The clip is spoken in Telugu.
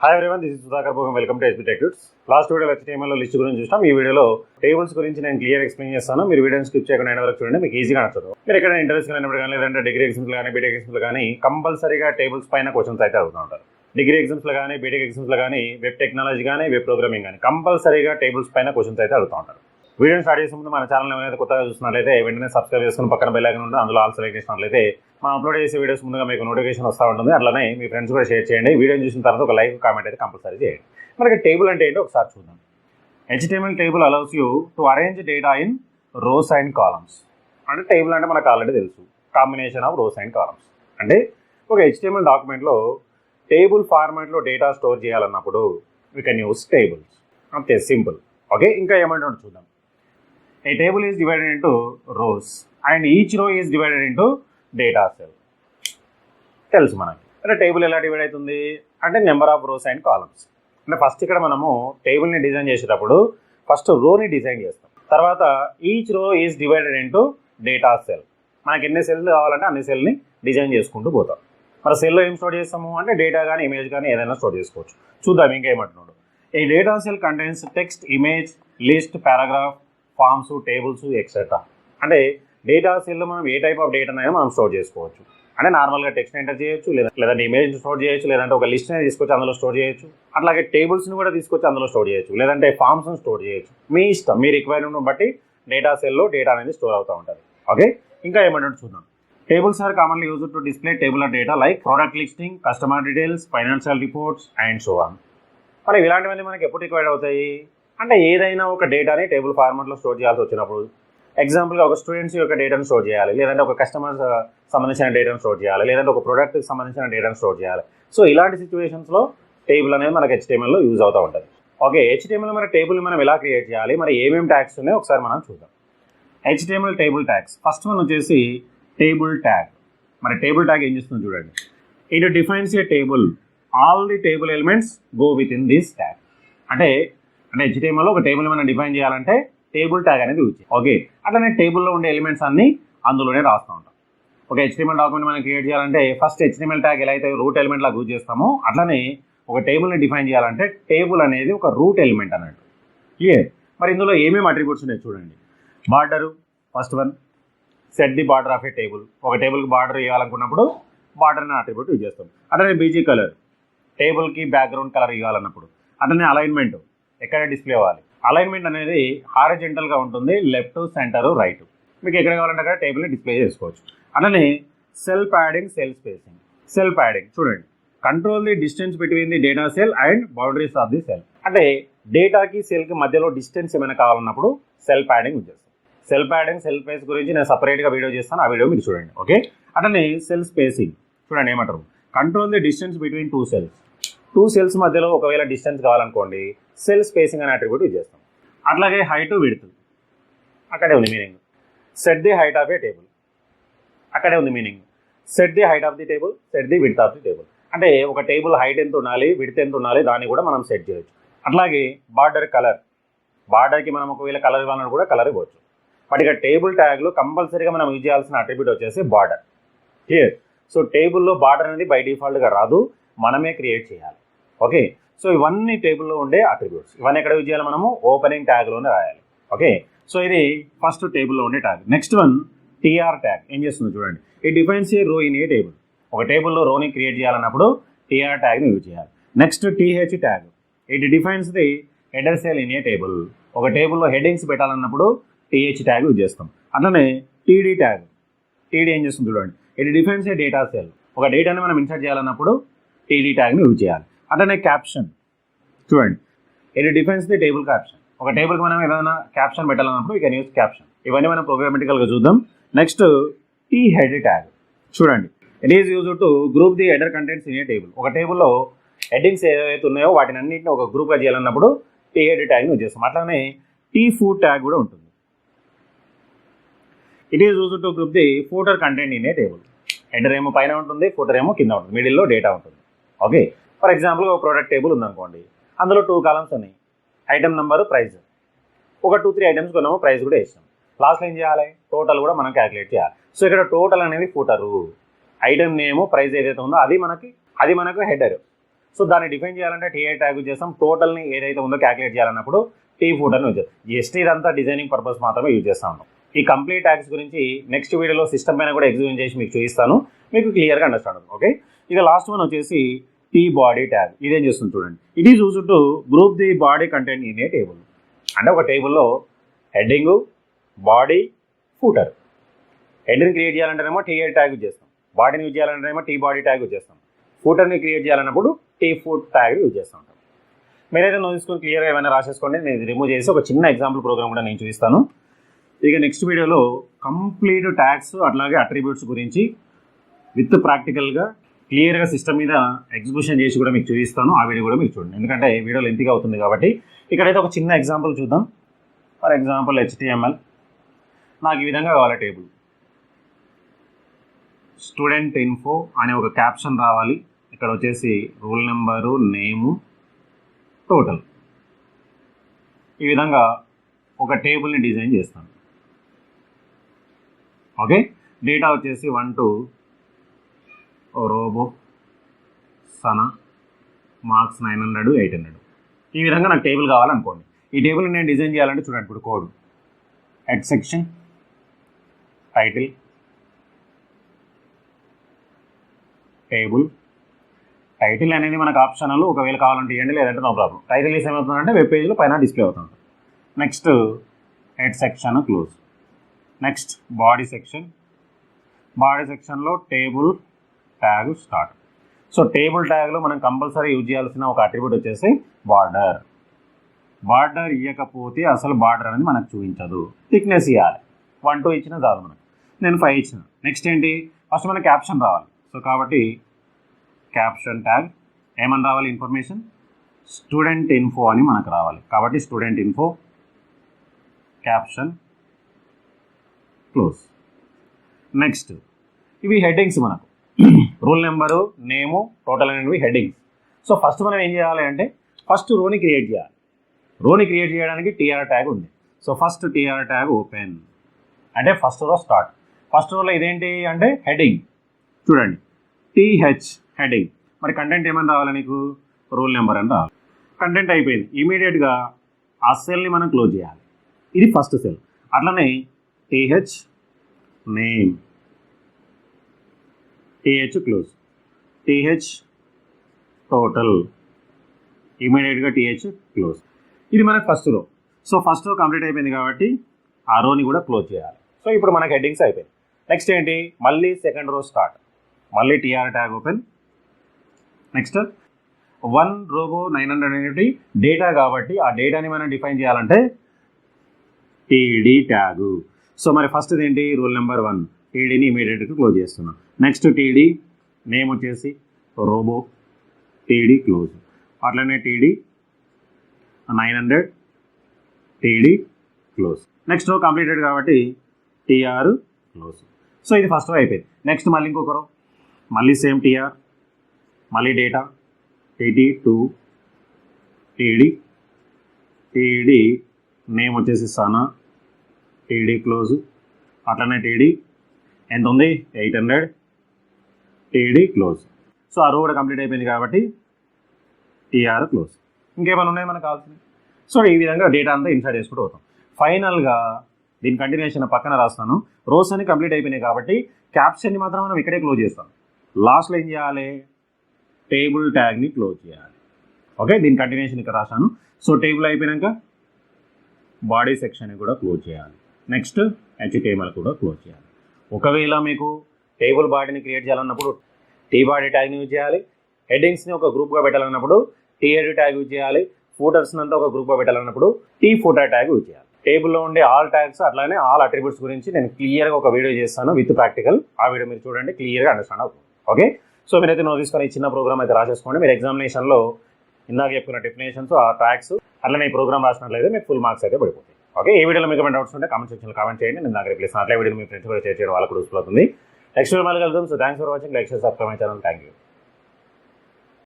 హాయ్ ఎవ్రీవన్, దిస్ ఇస్ సudhakar bogam. Welcome to tbody Tuts. Last వీడియోలో HTML లిస్ట్ గురించి చూస్తాం. ఈ వీడియోలో టేబుల్స్ గురించి నేను క్లియర్ ఎక్స్ప్లెయిన్ చేస్తాను. మీరు వీడియోని స్కిప్ చేయకుండా ఎండ్ వరకు చూడండి, మీకు ఈజీగా నచ్చుతుంది. మీరు ఎక్కడ ఇంటర్వ్యూస్ అయినప్పుడు కానీ లేదంటే డిగ్రీ ఎగ్జామ్స్లో కానీ బీటెక్ ఎగ్జామ్స్లో కానీ కంపల్సరీగా టేబుల్స్ పైన క్వశ్చన్స్ అయితే అడుగుతూ ఉంటారు. డిగ్రీ ఎగ్జామ్స్లో కానీ బీటెక్ ఎగ్జామ్స్లో కానీ వెబ్ టెక్నాలజీ కానీ వెబ్ ప్రోగ్రామింగ్ కానీ కంపల్సరీగా టేబుల్స్ పైన క్వశ్చన్స్ అయితే అడుగుతూ ఉంటారు. వీడియోని స్టార్ట్ చేసే ముందు మన ఛానల్ ఏమైనా కొత్తగా చూస్తున్నట్లయితే వెంటనే సబ్స్క్రైబ్ చేసుకుని పక్కన బెల్ ఐకాన్ ఉంటుంది, అందులో ఆల్ సెలెక్ట్ చేసినట్లయితే మనం అప్లోడ్ చేసే వీడియోస్ ముందుగా మీకు నోటిఫికేషన్ వస్తూ ఉంటుంది. అట్లనే మీ ఫ్రెండ్స్ కూడా షేర్ చేయండి. వీడియోని చూసిన తర్వాత ఒక లైక్ కామెంట్ అయితే కంపల్సరీ చేయండి. మనకి టేబుల్ అంటే ఏంటో ఒకసారి చూద్దాం. HTML table allows you to arrange data in rows and columns. అంటే టేబుల్ అంటే మనకు ఆల్రెడీ తెలుసు, combination of rows and columns. అంటే ఒక HTML డాక్యుమెంట్లో టేబుల్ ఫార్మాట్లో డేటా స్టోర్ చేయాలన్నప్పుడు వీ కెన్ యూస్ టేబుల్స్. అంతే, సింపుల్. ఓకే, ఇంకా ఏమంటే చూద్దాం. A table is divided into rows and each row is divided into data cell. తెలుసు మనకి. అంటే టేబుల్ ఎలా డివైడ్ అవుతుంది అంటే number of rows and columns. అంటే ఫస్ట్ ఇక్కడ మనము టేబుల్ని డిజైన్ చేసేటప్పుడు ఫస్ట్ రోని డిజైన్ చేస్తాం. తర్వాత each row is divided into data cell. మనకి ఎన్ని సెల్స్ కావాలంటే అన్ని సెల్ని డిజైన్ చేసుకుంటూ పోతాం. మరి సెల్లో ఏం స్టోర్ చేస్తాము అంటే డేటా కానీ ఇమేజ్ కానీ ఏదైనా స్టోర్ చేసుకోవచ్చు. చూద్దాం ఇంకేమంటున్నాడు. ఈ data cell contains text, image, list, paragraph, forms, tables, etcetera. అంటే డేటా సెల్లో మనం ఏ టైప్ ఆఫ్ డేటానైనా మనం స్టోర్ చేసుకోవచ్చు. అంటే నార్మల్గా టెక్స్ట్ ఎంటర్ చేయొచ్చు, లేదంటే ఇమేజ్ స్టోర్ చేయొచ్చు, లేదంటే ఒక లిస్ట్ని తీసుకొచ్చి అందులో స్టోర్ చేయొచ్చు. అట్లాగే టేబుల్స్ని కూడా తీసుకొచ్చి అందులో స్టోర్ చేయొచ్చు, లేదంటే ఫార్మ్స్ని స్టోర్ చేయొచ్చు. మీ ఇష్టం, మీ రిక్వైర్మెంట్ని బట్టి డేటా సెల్లో డేటా అనేది స్టోర్ అవుతూ ఉంటుంది. ఓకే, ఇంకా ఏమంటే చూద్దాం. Tables are commonly used to display tabular data like product listing, customer details, financial reports and so on. మరి ఇలాంటివన్నీ మనకి ఎప్పుడు రిక్వైర్డ్ అవుతాయి అంటే ఏదైనా ఒక డేటాని టేబుల్ ఫార్మాట్లో స్టోర్ చేయాల్సి వచ్చినప్పుడు. ఎగ్జాంపుల్గా ఒక స్టూడెంట్స్ యొక్క డేటాను స్టోర్ చేయాలి, లేదంటే ఒక కస్టమర్ సంబంధించిన డేటాను స్టోర్ చేయాలి, లేదంటే ఒక ప్రోడక్ట్కి సంబంధించిన డేటాను స్టోర్ చేయాలి. సో ఇలాంటి సిచ్యువేషన్స్లో టేబుల్ అనేది మనకి HTMLలో యూజ్ అవుతూ ఉంటుంది. ఓకే, HTML మన టేబుల్ని మనం ఎలా క్రియేట్ చేయాలి, మరి ఏమేమి ట్యాగ్స్ ఉన్నాయో ఒకసారి మనం చూద్దాం. HTML table tags. First one వచ్చేసి టేబుల్ ట్యాగ్. మరి టేబుల్ ట్యాగ్ ఏం చేస్తుంది చూడండి. It defines A table, all the table elements go with in this tag. అంటే HTMLలో ఒక టేబుల్ మనం డిఫైన్ చేయాలంటే టేబుల్ ట్యాగ్ అనేది యూజ్ చేయాలి. ఓకే, అట్లనే టేబుల్లో ఉండే ఎలిమెంట్స్ అన్ని అందులోనే రాస్తూ ఉంటాం. ఒక HTML డాక్యుమెంట్ మనం క్రియేట్ చేయాలంటే ఫస్ట్ HTML ట్యాగ్ ఎలా అయితే రూట్ ఎలిమెంట్ లాగా యూజ్ చేస్తామో అట్లనే ఒక టేబుల్ని డిఫైన్ చేయాలంటే టేబుల్ అనేది ఒక రూట్ ఎలిమెంట్ అన్నట్టు. క్లియర్? మరి ఇందులో ఏమేమి అట్రిబ్యూట్స్ ఉన్నాయి చూడండి. Border first one. Set the border of A table. ఒక టేబుల్కి బార్డర్ ఇవ్వాలనుకున్నప్పుడు బార్డర్ అనే అట్రిబ్యూట్ యూజ్ చేస్తాం. అట్లనే బీజీ కలర్, టేబుల్కి బ్యాక్గ్రౌండ్ కలర్ ఇవ్వాలన్నప్పుడు. అట్లనే అలైన్మెంట్, ఎక్కడ డిస్ప్లే అవ్వాలి. అలైన్మెంట్ అనేది హారిజెంటల్గా ఉంటుంది, లెఫ్ట్, సెంటర్, రైట్. మీకు ఎక్కడ కావాలంటే అక్కడ టేబుల్ని డిస్ప్లే చేసుకోవచ్చు. అట్లనే cell padding, cell spacing. Cell padding చూడండి. Control the distance between the data cell and boundaries of the cell. అంటే డేటాకి సెల్కి మధ్యలో డిస్టెన్స్ ఏమైనా కావాలన్నప్పుడు సెల్ ప్యాడింగ్ యూజ్ చేస్తాం. సెల్ ప్యాడింగ్, సెల్ స్పేస్ గురించి నేను సపరేట్గా వీడియో చేస్తాను, ఆ వీడియో మీరు చూడండి. ఓకే, అట్లనే సెల్ స్పేసింగ్ చూడండి. ఏమంటారు? Control the distance between two cells. Two cells మధ్యలో ఒకవేళ డిస్టెన్స్ కావాలనుకోండి సెల్ స్పేసింగ్ అనే అట్రిబ్యూట్ యూజ్ చేస్తాం. అట్లాగే హైట్, విడ్త్ అక్కడే ఉంది meaning. Set the height of A table అక్కడే ఉంది meaning. Set the height of the table, set the width of the table. అంటే ఒక టేబుల్ హైట్ ఎంత ఉండాలి, విడ్త్ ఎంత ఉండాలి, దాన్ని కూడా మనం సెట్ చేయొచ్చు. అట్లాగే బార్డర్ కలర్. బార్డర్కి మనం ఒకవేళ కలర్ ఇవ్వాలని కూడా కలర్ ఇవ్వచ్చు. బట్ ఇక టేబుల్ ట్యాగ్లో కంపల్సరీగా మనం యూజ్ చేయాల్సిన అట్రిబ్యూట్ వచ్చేసి బార్డర్. క్లియర్? సో టేబుల్లో బార్డర్ అనేది బై డిఫాల్ట్గా రాదు, మనమే క్రియేట్ చేయాలి. ఓకే, సో ఇవన్నీ టేబుల్లో ఉండే అట్రిబ్యూట్స్. ఇవన్నీ ఎక్కడ యూజ్ చేయాలి? మనము ఓపెనింగ్ ట్యాగ్లోనే రాయాలి. ఓకే, సో ఇది ఫస్ట్ టేబుల్లో ఉండే tag. Next one TR tag. ఏం చేస్తుంది చూడండి. ఇట్ డిఫైన్స్ ఏ రో ఇన్ ఏ టేబుల్. ఒక టేబుల్లో రోని క్రియేట్ చేయాలన్నప్పుడు TR ట్యాగ్ని యూజ్ చేయాలి. Next TH tag. It defines the header cell in a table. ఒక టేబుల్లో హెడ్డింగ్స్ పెట్టాలన్నప్పుడు TH ట్యాగ్ యూజ్ చేస్తాం. అట్లనే TD ట్యాగ్. TD ఏం చేస్తుంది చూడండి. It defines A data cell. ఒక డేటాని మనం ఇన్సర్ట్ చేయాలన్నప్పుడు TD ట్యాగ్ని యూజ్ చేయాలి. అట్లనే క్యాప్షన్ చూడండి. ఇది డిఫైన్స్ ది టేబుల్ క్యాప్షన్. ఒక టేబుల్కి మనం ఏదైనా క్యాప్షన్ పెట్టాలన్నప్పుడు వీ కెన్ యూజ్ క్యాప్షన్. ఇవన్నీ మనం ప్రోగ్రామటికల్గా చూద్దాం. నెక్స్ట్ THEAD ట్యాగ్ చూడండి. It is use to group the header contents in a table. ఒక టేబుల్లో హెడ్డింగ్స్ ఏవైతే ఉన్నాయో వాటిని అన్నింటినీ ఒక గ్రూప్గా చేయాలన్నప్పుడు THEAD ట్యాగ్ని యూజ్ చేస్తాం. అట్లానే tfoot ట్యాగ్ కూడా ఉంటుంది. It is use to group the footer content in a table. Header ఏమో పైన ఉంటుంది, ఫూటర్ ఏమో కింద ఉంటుంది, మిడిల్లో డేటా ఉంటుంది. ఓకే, ఫర్ ఎగ్జాంపుల్ ఒక ప్రోడక్ట్ టేబుల్ ఉందనుకోండి. అందులో 2 కాలమ్స్ ఉన్నాయి. Item number, price. ఒక 2-3 ఐటమ్స్ కొన్నాము, ప్రైస్ కూడా వేసాం. లాస్ట్లో ఏం చేయాలి? టోటల్ కూడా మనం క్యాలిక్యులేట్ చేయాలి. సో ఇక్కడ టోటల్ అనేది ఫూటరు, ఐటమ్ నేము, ప్రైస్ ఏదైతే ఉందో అది మనకు హెడర్. సో దాన్ని డిఫైన్ చేయాలంటే టీఐ ట్యాగ్ యూజ్ చేస్తాం. టోటల్ని ఏదైతే ఉందో క్యాలిక్యులేట్ చేయాలన్నప్పుడు టీ ఫుట్ అని యూజ్ చేస్తాం. జస్ట్ ఇదంతా డిజైనింగ్ పర్పస్ మాత్రమే యూజ్ చేస్తా ఉంటాం. ఈ కంప్లీట్ ట్యాగ్స్ గురించి నెక్స్ట్ వీడియోలో సిస్టమ్ పైన కూడా ఎగ్జిక్యూట్ చేసి మీకు చూపిస్తాను, మీకు క్లియర్గా అండర్స్టాండ్ అవుతుంది. ఓకే, ఇక లాస్ట్ వన్ వచ్చేసి టీ బాడీ ట్యాగ్. ఇదేం చేస్తుంది చూడండి. It is used to group the body content in a table. అంటే ఒక టేబుల్లో హెడ్డింగ్, బాడీ, ఫూటర్. హెడ్ని క్రియేట్ చేయాలంటేనేమో టీ హెడ్ ట్యాగ్ యూజ్ చేస్తాం, బాడీని యూజ్ చేయాలంటేనేమో టీ బాడీ ట్యాగ్ యూజ్ చేస్తాం, ఫూటర్ని క్రియేట్ చేయాలన్నప్పుడు టీ ఫుట్ ట్యాగ్ యూజ్ చేస్తూ ఉంటాం. మీరైతే నోట్ తీసుకొని క్లియర్గా ఏమైనా రాసేసుకోండి. నేను రిమూవ్ చేసి ఒక చిన్న ఎగ్జాంపుల్ ప్రోగ్రామ్ కూడా నేను చూపిస్తాను. ఇక నెక్స్ట్ వీడియోలో కంప్లీట్ ట్యాగ్స్ అట్లాగే అట్రిబ్యూట్స్ గురించి విత్ ప్రాక్టికల్గా క్లియర్గా సిస్టమ్ మీద ఎగ్జిక్యూషన్ చేసి కూడా మీకు చూపిస్తాను. ఆ వీడియో కూడా మీకు చూడండి, ఎందుకంటే వీడియో లెంతీగా అవుతుంది కాబట్టి. ఇక్కడైతే ఒక చిన్న ఎగ్జాంపుల్ చూద్దాం. For example HTML. నాకు ఈ విధంగా కావాలి టేబుల్. స్టూడెంట్ ఇన్ఫో అనే ఒక క్యాప్షన్ రావాలి. ఇక్కడ వచ్చేసి రోల్ నెంబరు, నేము, టోటల్. ఈ విధంగా ఒక టేబుల్ని డిజైన్ చేస్తాను. ఓకే, డేటా వచ్చేసి 1 to రోబో, సనా, మార్క్స్ 900, 800. ఈ విధంగా నాకు టేబుల్ కావాలనుకోండి. ఈ టేబుల్ని నేను డిజైన్ చేయాలంటే చూడండి, ఇప్పుడు code head section, title, table. Title అనేది మనకు ఆప్షనల్, ఒకవేళ కావాలంటే ఇవ్వండి, లేదంటే నో ప్రాబ్లం. టైటిల్ ఈస్ ఏమవుతుందంటే వెబ్ పేజ్లో పైన డిస్ప్లే అవుతుంది. Next head section close. Next body section. Body సెక్షన్లో table tag start. So table ట్యాగ్లో మనం కంపల్సరీ యూజ్ చేయాల్సిన ఒక అట్రిబ్యూట్ వచ్చేసి బార్డర్. బార్డర్ ఇవ్వకపోతే అసలు బార్డర్ అనేది మనకు చూపించదు. థిక్నెస్ ఇవ్వాలి. 1, 2 ఇచ్చిన చాలు మనకు. నేను 5 ఇచ్చిన. నెక్స్ట్ ఏంటి, ఫస్ట్ మనకి క్యాప్షన్ రావాలి. సో కాబట్టి క్యాప్షన్ ట్యాగ్ ఏమని రావాలి, ఇన్ఫర్మేషన్ స్టూడెంట్ ఇన్ఫో అని మనకు రావాలి. కాబట్టి student info caption close. Next ఇవి హెడ్డింగ్స్ మనకు. రోల్ నెంబరు, నేము, టోటల్ అనేవి హెడ్డింగ్స్. సో ఫస్ట్ మనం ఏం చేయాలి అంటే ఫస్ట్ రోని క్రియేట్ చేయాలి. రోని క్రియేట్ చేయడానికి టీఆర్ ట్యాగ్ ఉంది. So first TR tag open అంటే ఫస్ట్ రో స్టార్ట్. ఫస్ట్ రోలో ఇదేంటి అంటే హెడ్డింగ్. చూడండి, టీహెచ్ హెడ్డింగ్. మరి కంటెంట్ ఏమని రావాలి నీకు, రోల్ నెంబర్ అని రావాలి. కంటెంట్ అయిపోయింది. ఇమీడియట్గా ఆ సెల్ని మనం క్లోజ్ చేయాలి. ఇది ఫస్ట్ సెల్. అట్లనే TH name, TH close, TH total, ఇమీడియట్గా టీహెచ్ క్లోజ్. ఇది మనకు first row. So first row complete అయిపోయింది కాబట్టి ఆ రోని కూడా క్లోజ్ చేయాలి. సో ఇప్పుడు మనకు హెడ్డింగ్స్ అయిపోయింది. నెక్స్ట్ ఏంటి, మళ్ళీ సెకండ్ రో స్టార్ట్. మళ్ళీ టీఆర్ ట్యాగ్ ఓపెన్. నెక్స్ట్ 1 రోబో 900 అనేది డేటా కాబట్టి ఆ డేటాని మనం డిఫైన్ చేయాలంటే టీడీ ట్యాగు. సో మరి ఫస్ట్ ఏంటి, రోల్ నెంబర్ 1, టీడీని ఇమీడియట్గా క్లోజ్ చేస్తున్నాం. నెక్స్ట్ టీడీ నేమ్ వచ్చేసి రోబో, టీడీ క్లోజ్. అట్లనే TD 900, TD close. Next row completed కాబట్టి టీఆర్ క్లోజ్. సో ఇది ఫస్ట్ రో అయిపోయింది. నెక్స్ట్ మళ్ళీ ఇంకొక రో, మళ్ళీ సేమ్ టీఆర్, మళ్ళీ డేటా టీటీ2, టీడీ, టీడీ నేమ్ వచ్చేసి సనా, టీడీ క్లోజ్. అట్లనే టీడీ ఎంత ఉంది 800, టీడీ క్లోజ్. సో ఆ రో కూడా కంప్లీట్ అయిపోయింది కాబట్టి టీఆర్ క్లోజ్. ఇంకేమైనా ఉన్నాయి మనకు కావాల్సింది. సో ఈ విధంగా డేటా అంతా ఇన్సర్ట్ చేసుకుంటూ పోతాం. ఫైనల్గా దీని కంటిన్యూషన్ పక్కన రాస్తాను. రోస్ అని కంప్లీట్ అయిపోయినాయి కాబట్టి క్యాప్షన్ని మాత్రం మనం ఇక్కడే క్లోజ్ చేస్తాం. లాస్ట్లో ఏం చేయాలి, టేబుల్ ట్యాగ్ని క్లోజ్ చేయాలి. ఓకే, దీని కంటిన్యూషన్ ఇక్కడ రాశాను. సో టేబుల్ అయిపోయాక బాడీ సెక్షన్ని కూడా క్లోజ్ చేయాలి. నెక్స్ట్ HTML కూడా క్లోజ్ చేయాలి. ఒకవేళ మీకు టేబుల్ బాడీని క్రియేట్ చేయాలన్నప్పుడు టీ బాడీ ట్యాగ్ని యూజ్ చేయాలి. హెడ్డింగ్స్ని ఒక గ్రూప్గా పెట్టాలన్నప్పుడు టీ హెడ్ ట్యాగ్ యూజ్ చేయాలి. ఫూటర్స్ని అంతా ఒక గ్రూప్గా పెట్టాలన్నప్పుడు టీ ఫూటర్ ట్యాగ్ యూజ్ చేయాలి. టేబుల్లో ఉండే ఆల్ ట్యాగ్స్ అట్లానే ఆల్ అట్రిబ్యూట్స్ గురించి నేను క్లియర్గా ఒక వీడియో చేస్తాను విత్ ప్రాక్టికల్. ఆ వీడియో మీరు చూడండి, క్లియర్గా అండర్స్టాండ్ అవుతుంది. ఓకే, సో మీరైతే నోట్ తీసుకొని ఈ చిన్న ప్రోగ్రామ్ అయితే రాసేసుకోండి. మీరు ఎగ్జామినేషన్లో ఇందాక చెప్పుకున్న డెఫినేషన్స్, ఆ ట్యాగ్స్ అట్లనే ఈ ప్రోగ్రామ్ రాసినట్లయితే మీకు ఫుల్ మార్క్స్ అయితే పడిపోతాయి. ఓకే, ఈ వీడియోలో మీకు ఏమైనా డౌట్స్ ఉంటే కామెంట్ సెక్షన్లో కామెంట్ చేయండి. నేను నాకు రిప్లై ఇస్తాను. అట్లా వీడియో మీ ఫ్రెండ్స్ కూడా షేర్ చేయడం వాళ్ళకు యూస్ఫుల్ అవుతుంది. నెక్స్ట్ వీడియో మళ్ళీ కలుద్దాం. So thanks for watching. Like, share, subscribe my channel. Thank you.